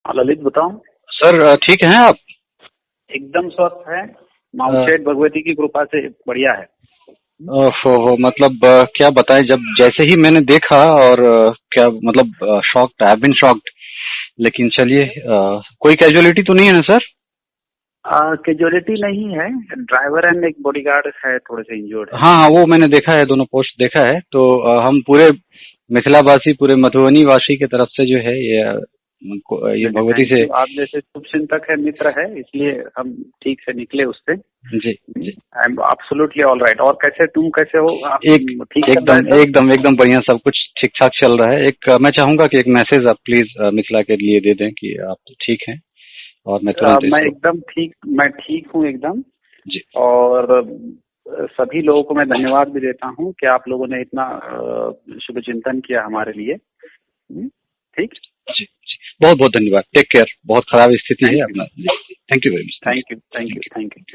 हाँ ललित बताओ। सर ठीक हैं आप? एकदम स्वस्थ है, माउंटेड भगवती की कृपा से बढ़िया है। ओहो, मतलब क्या बताएं, जब जैसे ही मैंने देखा और क्या मतलब shocked, I have been shocked. लेकिन चलिए, कोई कैजुअलिटी तो नहीं है ना सर? कैजुअलिटी नहीं है, ड्राइवर एंड एक बॉडीगार्ड है, थोड़े से इंजर्ड है। हाँ हाँ, वो मैंने देखा है, दोनों पोस्ट देखा है। तो हम पूरे मिथिलावासी, पूरे मधुबनी वासी की तरफ से जो है ये भगवती से। आप जैसे शुभचिंतक है, मित्र है, इसलिए हम ठीक से निकले उससे। जी जी, I am absolutely all right. और कैसे, तुम कैसे हो? आप ठीक एकदम बढ़िया, सब कुछ ठीक ठाक चल रहा है। एक मैं चाहूंगा कि एक मैसेज आप प्लीज मिथिला के लिए दे दें कि आप ठीक हैं, और मैं तुरंत मैं एकदम ठीक, मैं ठीक हूँ एकदम। जी। और सभी लोगों को मैं धन्यवाद भी देता हूँ कि आप लोगों ने इतना शुभ चिंतन किया हमारे लिए। ठीक, जी, बहुत बहुत धन्यवाद। Take care. बहुत खराब स्थिति है अपना। Thank you very much. Thank you.